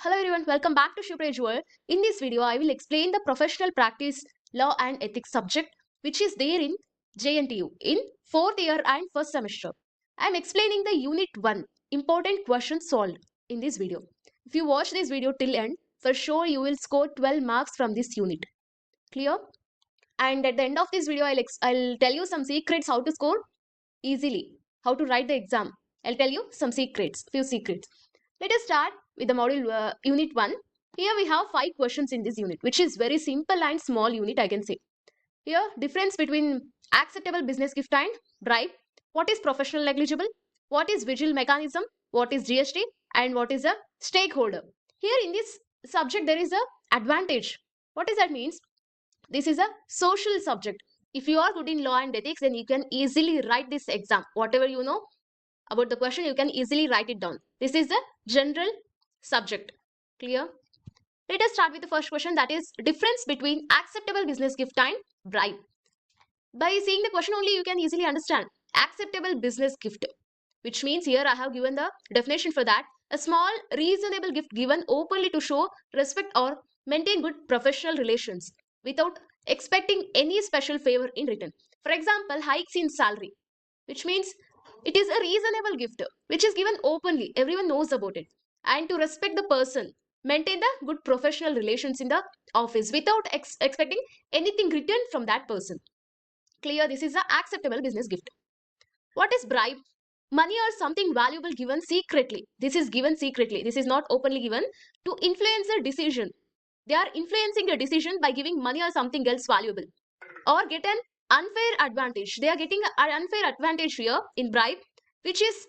Hello everyone, welcome back to Vigil. In this video, I will explain the professional practice law and ethics subject which is there in JNTU in 4th year and 1st semester. I am explaining the unit 1 important questions solved in this video. If you watch this video till end, for sure you will score 12 marks from this unit. Clear? And at the end of this video, I'll tell you some secrets how to score easily, how to write the exam. I'll tell you some secrets, few secrets. Let us start with the module unit 1. Here we have 5 questions in this unit, which is very simple and small unit, I can say. Here, difference between acceptable business gift and bribe. What is professional negligible? What is Vigil mechanism? What is GST? And what is a stakeholder? Here in this subject, there is a advantage. What does that means? This is a social subject. If you are good in law and ethics, then you can easily write this exam. Whatever you know about the question, you can easily write it down. This is the general subject. Clear? Let us start with the first question, that is difference between acceptable business gift and bribe. By seeing the question only, you can easily understand acceptable business gift, which means here I have given the definition for that. A small reasonable gift given openly to show respect or maintain good professional relations without expecting any special favor in return. For example, hikes in salary, which means it is a reasonable gift which is given openly. Everyone knows about it. And to respect the person, maintain the good professional relations in the office without expecting anything returned from that person. Clear? This is an acceptable business gift. What is bribe? Money or something valuable given secretly. This is given secretly. This is not openly given to influence a decision. They are influencing a decision by giving money or something else valuable, or get an unfair advantage. They are getting an unfair advantage here in bribe, which is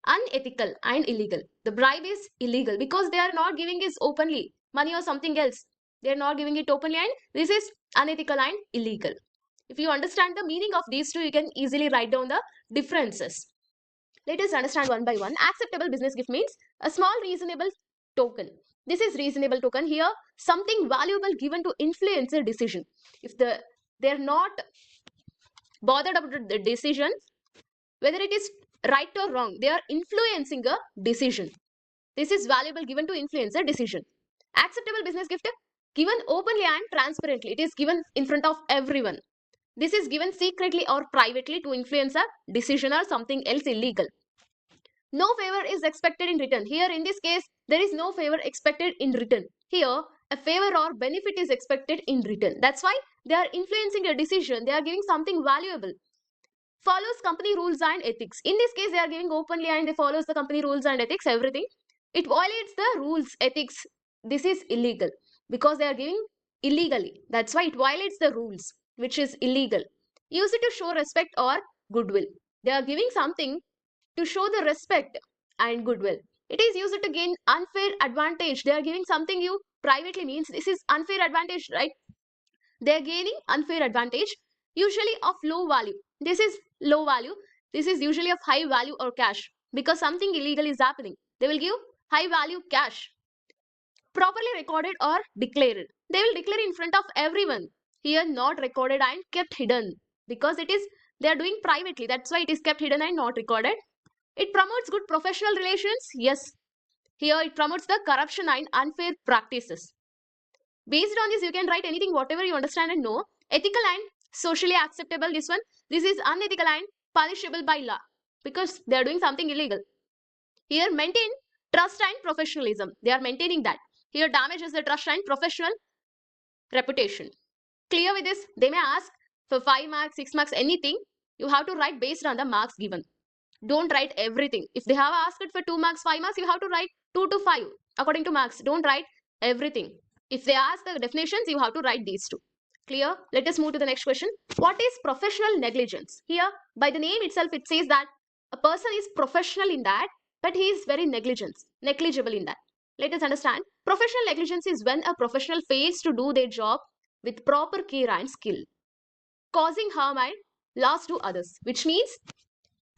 unethical and illegal. The bribe is illegal because they are not giving it openly. Money or something else, they are not giving it openly, and this is unethical and illegal. If you understand the meaning of these two, you can easily write down the differences. Let us understand one by one. Acceptable business gift means a small reasonable token. This is reasonable token. Here, something valuable given to influence a decision. If they're not bothered about the decision, whether it is right or wrong, they are influencing a decision. This is valuable given to influence a decision. Acceptable business gift given openly and transparently. It is given in front of everyone. This is given secretly or privately to influence a decision or something else illegal. No favor is expected in return. Here in this case, there is no favor expected in return. Here, a favor or benefit is expected in return. That's why they are influencing a decision. They are giving something valuable. Follows company rules and ethics. In this case, they are giving openly and they follows the company rules and ethics, everything. It violates the rules, ethics. This is illegal because they are giving illegally. That's why it violates the rules, which is illegal. Use it to show respect or goodwill. They are giving something to show the respect and goodwill. It is used to gain unfair advantage. They are giving something you privately, means this is unfair advantage, right? They are gaining unfair advantage, usually of low value. This is low value. This is usually of high value or cash, because something illegal is happening. They will give high value cash. Properly recorded or declared. They will declare in front of everyone. Here not recorded and kept hidden, because they are doing privately. That's why it is kept hidden and not recorded. It promotes good professional relations. Yes. Here it promotes the corruption and unfair practices. Based on this, you can write anything, whatever you understand and know. Ethical and socially acceptable, this one. This is unethical and punishable by law because they are doing something illegal. Here maintain trust and professionalism. They are maintaining that. Here damages the trust and professional reputation. Clear with this? They may ask for 5 marks, 6 marks, anything. You have to write based on the marks given. Don't write everything. If they have asked it for 2 marks, 5 marks, you have to write 2 to 5 according to marks. Don't write everything. If they ask the definitions, you have to write these two. Clear? Let us move to the next question. What is professional negligence? Here, by the name itself, it says that a person is professional in that, but he is very negligible in that. Let us understand. Professional negligence is when a professional fails to do their job with proper care and skill, causing harm and loss to others, which means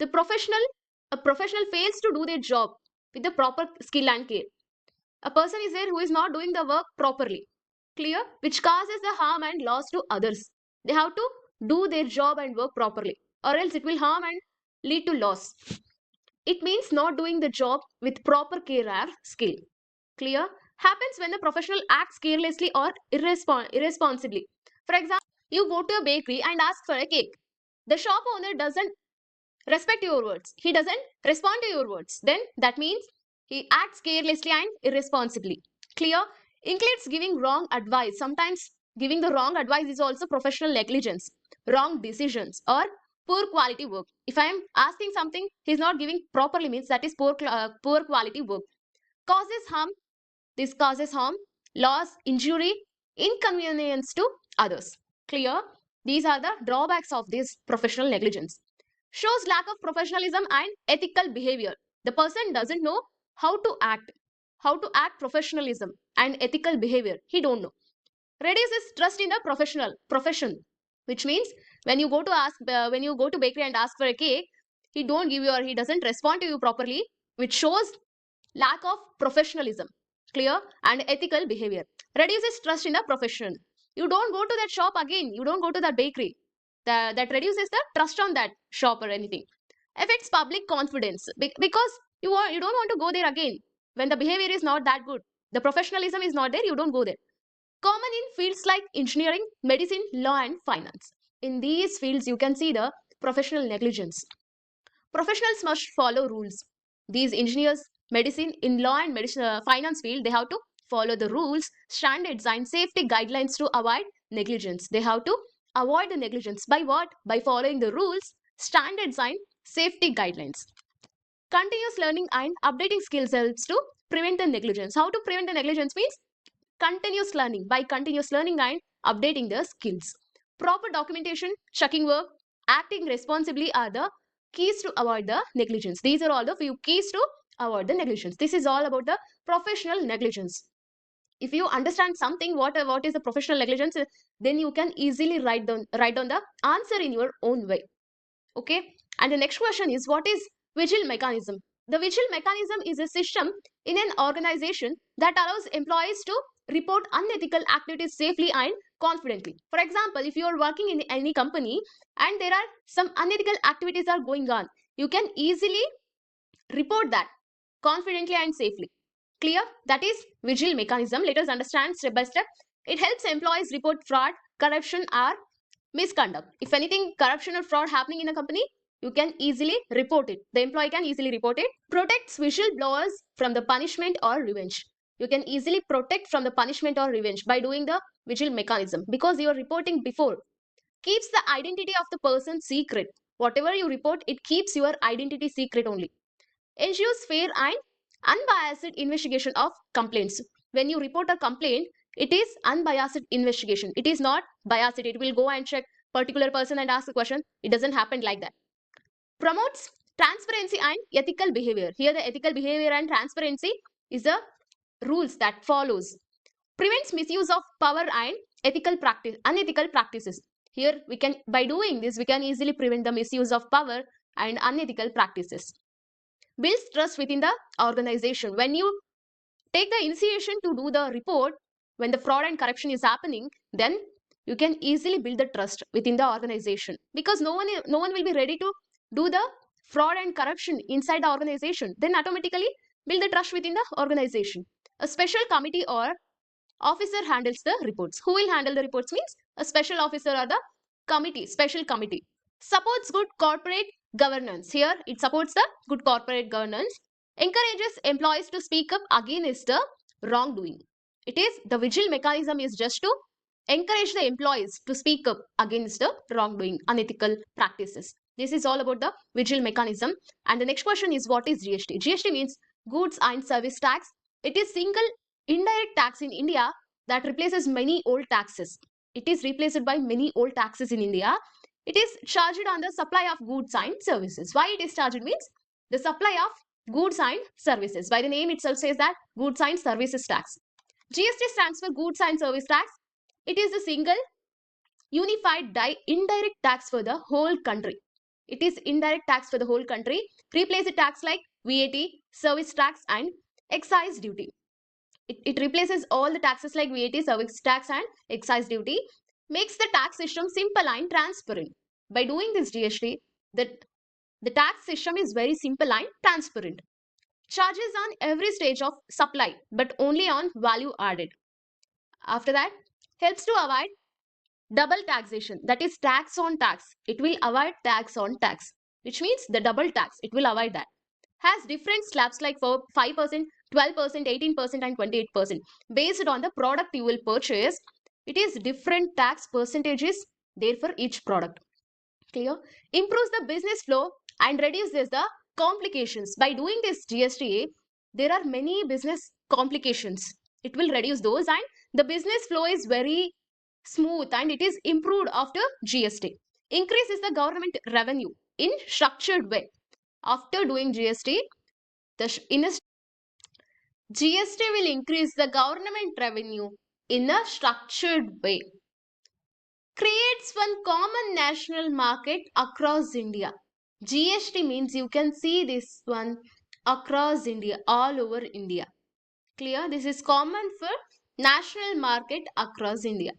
a professional fails to do their job with the proper skill and care. A person is there who is not doing the work properly. Clear? Which causes the harm and loss to others. They have to do their job and work properly, or else it will harm and lead to loss. It means not doing the job with proper care or skill. Clear? Happens when the professional acts carelessly or irresponsibly. For example, you go to a bakery and ask for a cake. The shop owner doesn't respect your words. He doesn't respond to your words. Then that means he acts carelessly and irresponsibly. Clear? Includes giving wrong advice. Sometimes giving the wrong advice is also professional negligence, wrong decisions, or poor quality work. If I am asking something, he's not giving properly means that is poor quality work. Causes harm. This causes harm, loss, injury, inconvenience to others. Clear? These are the drawbacks of this professional negligence. Shows lack of professionalism and ethical behavior. The person doesn't know how to act professionalism and ethical behavior. He don't know. Reduces trust in the profession, which means when you go to bakery and ask for a cake, he don't give you or he doesn't respond to you properly, which shows lack of professionalism, clear, and ethical behavior. Reduces trust in the profession. You don't go to that shop again. You don't go to that bakery. That reduces the trust on that shop or anything. Affects public confidence because you don't want to go there again when the behavior is not that good. The professionalism is not there. You don't go there. Common in fields like engineering, medicine, law, and finance. In these fields, you can see the professional negligence. Professionals must follow rules. These engineers, medicine, in law and finance field, they have to follow the rules, standards, and safety guidelines to avoid negligence. They have to avoid the negligence by what? By following the rules, standards, and safety guidelines. Continuous learning and updating skills helps to prevent the negligence. How to prevent the negligence means continuous learning, by continuous learning and updating the skills. Proper documentation, checking work, acting responsibly are the keys to avoid the negligence. These are all the few keys to avoid the negligence. This is all about the professional negligence. If you understand something, what is the professional negligence, then you can easily write down the answer in your own way. Okay. And the next question is, what is vigil mechanism? The vigil mechanism is a system in an organization that allows employees to report unethical activities safely and confidently. For example, if you are working in any company and there are some unethical activities are going on, you can easily report that confidently and safely. Clear? That is vigil mechanism. Let us understand step by step. It helps employees report fraud, corruption, or misconduct. If anything corruption or fraud happening in a company, you can easily report it. The employee can easily report it. Protects whistleblowers from the punishment or revenge. You can easily protect from the punishment or revenge by doing the vigil mechanism because you are reporting before. Keeps the identity of the person secret. Whatever you report, it keeps your identity secret only. Ensures fair and unbiased investigation of complaints. When you report a complaint, it is unbiased investigation. It is not biased. It will go and check particular person and ask a question. It doesn't happen like that. Promotes transparency and ethical behavior. Here the ethical behavior and transparency is the rules that follows. Prevents misuse of power and unethical practices. Here we can, by doing this, we can easily prevent the misuse of power and unethical practices. Builds trust within the organization. When you take the initiation to do the report, when the fraud and corruption is happening, then you can easily build the trust within the organization because no one will be ready to do the fraud and corruption inside the organization. Then automatically build the trust within the organization. A special committee or officer handles the reports. Who will handle the reports means a special officer or the committee, special committee. Supports good corporate governance. Here it supports the good corporate governance. Encourages employees to speak up against the wrongdoing. It is the vigil mechanism is just to encourage the employees to speak up against the wrongdoing, unethical practices. This is all about the vigil mechanism. And the next question is, what is GST? GST means goods and service tax. It is single indirect tax in India that replaces many old taxes. It is replaced by many old taxes in India. It is charged on the supply of goods and services. Why it is charged means the supply of goods and services. By the name itself says that goods and services tax. GST stands for goods and service tax. It is a single unified indirect tax for the whole country. It is indirect tax for the whole country. Replace the tax like VAT, service tax, and excise duty. It replaces all the taxes like VAT, service tax, and excise duty. Makes the tax system simple and transparent. By doing this GST, the tax system is very simple and transparent. charges on every stage of supply but only on value added. After that, helps to avoid double taxation, that is tax on tax. It will avoid tax on tax, which means the double tax. It will avoid that. Has different slabs like for 5%, 12%, 18%, and 28%. Based on the product you will purchase, it is different tax percentages there for each product. Clear? Improves the business flow and reduces the complications. By doing this GST, there are many business complications. It will reduce those, and the business flow is very smooth and it is improved after GST. Increases the government revenue in structured way. After doing GST, in a GST will increase the government revenue in a structured way. Creates one common national market across India. GST means you can see this one across India, all over India. Clear? This is common for national market across India.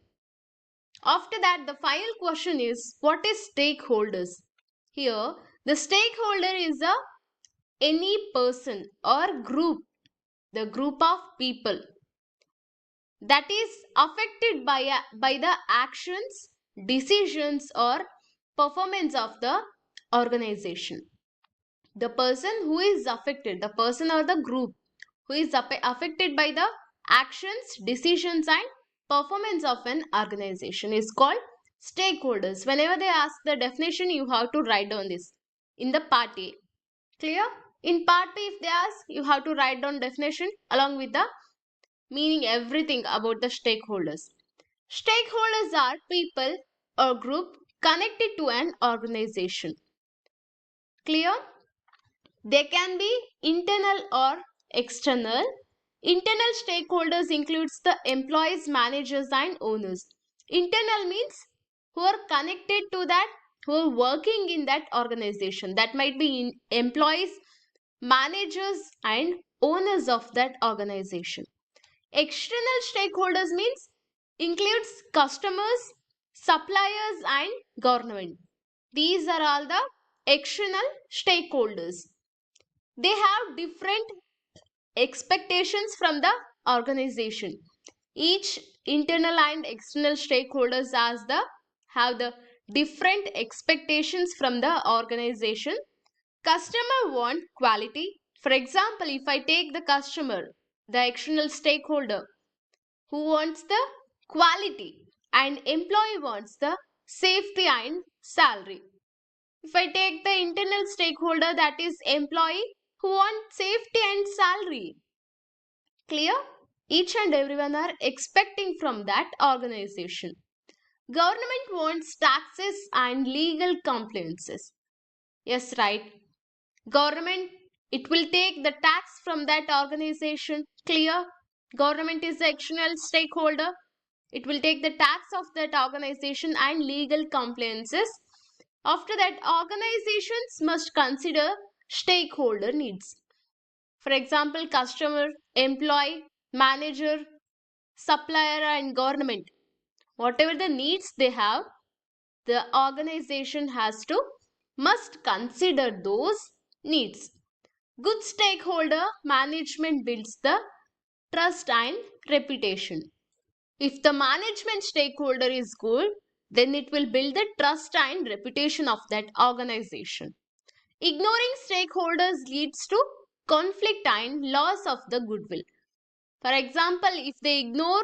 After that, the final question is, what is stakeholders? Here, the stakeholder is any person or group, the group of people that is affected by the actions, decisions, or performance of the organization. The person who is affected, the person or the group who is affected by the actions, decisions, and performance of an organization is called stakeholders. Whenever they ask the definition, you have to write down this in the part A. Clear? In part B, if they ask, you have to write down definition along with the meaning, everything about the stakeholders. Stakeholders are people or group connected to an organization. Clear? They can be internal or external. Internal stakeholders includes the employees, managers, and owners. Internal means who are connected to that, who are working in that organization. That might be employees, managers, and owners of that organization. External stakeholders means includes customers, suppliers, and government. These are all the external stakeholders. They have different expectations from the organization. Each internal and external stakeholders have the different expectations from the organization. Customer want quality. For example, if I take the customer, the external stakeholder who wants the quality, and employee wants the safety and salary. If I take the internal stakeholder, that is employee who want safety and salary. Clear? Each and everyone are expecting from that organization. Government wants taxes and legal compliances. Yes, right. Government, it will take the tax from that organization. Clear? Government is the external stakeholder. It will take the tax of that organization and legal compliances. After that, organizations must consider stakeholder needs. For example, customer, employee, manager, supplier, and government. Whatever the needs they have, the organization must consider those needs. Good stakeholder management builds the trust and reputation. If the management stakeholder is good, then it will build the trust and reputation of that organization. Ignoring stakeholders leads to conflict and loss of the goodwill. For example, if they ignore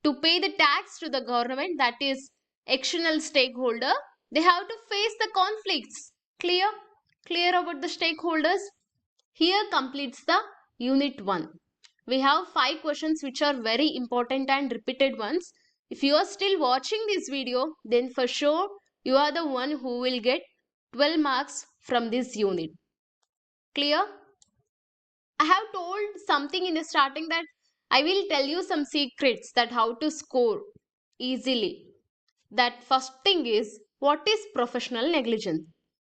to pay the tax to the government, that is external stakeholder, they have to face the conflicts. Clear? Clear about the stakeholders? Here completes the unit 1. We have 5 questions which are very important and repeated ones. If you are still watching this video, then for sure you are the one who will get 12 marks from this unit. Clear? I have told something in the starting that I will tell you some secrets that how to score easily. That first thing is, what is professional negligence?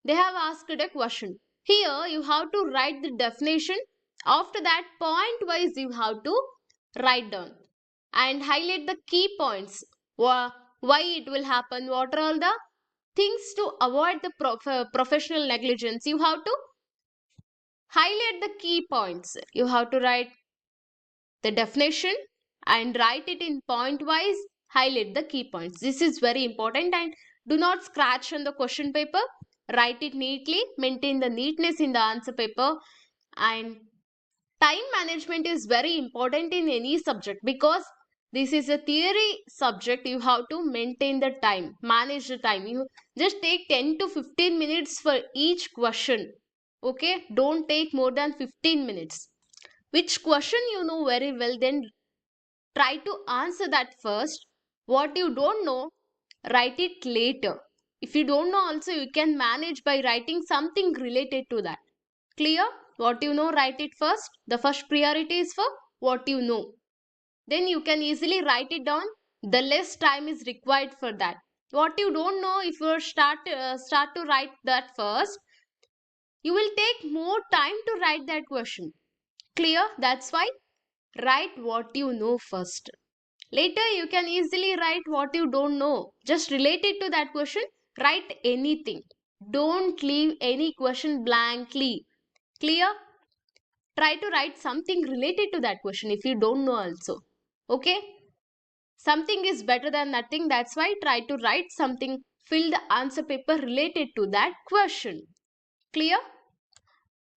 They have asked a question. Here you have to write the definition. After that, point wise you have to write down and highlight the key points. Why it will happen, what are all the things to avoid the professional negligence. You have to Highlight the key points. You have to write the definition and write it in point wise. Highlight the key points. This is very important, and do not scratch on the question paper. Write it neatly. Maintain the neatness in the answer paper. And time management is very important in any subject, because this is a theory subject. You have to maintain the time, manage the time. You just take 10 to 15 minutes for each question. Okay, don't take more than 15 minutes. Which question you know very well, then try to answer that first. What you don't know, write it later. If you don't know also, you can manage by writing something related to that. Clear? What you know, write it first. The first priority is for what you know. Then you can easily write it down. The less time is required for that. What you don't know, if you start to write that first, you will take more time to write that question. Clear? That's why write what you know first. Later you can easily write what you don't know. Just related to that question, write anything. Don't leave any question blankly. Clear? Try to write something related to that question if you don't know also. Okay? Something is better than nothing. That's why try to write something. Fill the answer paper related to that question. Clear?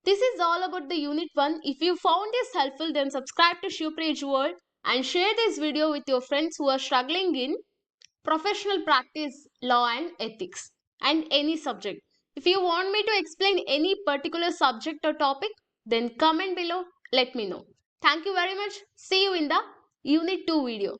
This is all about the unit 1. If you found this helpful, then subscribe to Shivpraj World and share this video with your friends who are struggling in professional practice, law and ethics, and any subject. If you want me to explain any particular subject or topic, then comment below, let me know. Thank you very much. See you in the unit 2 video.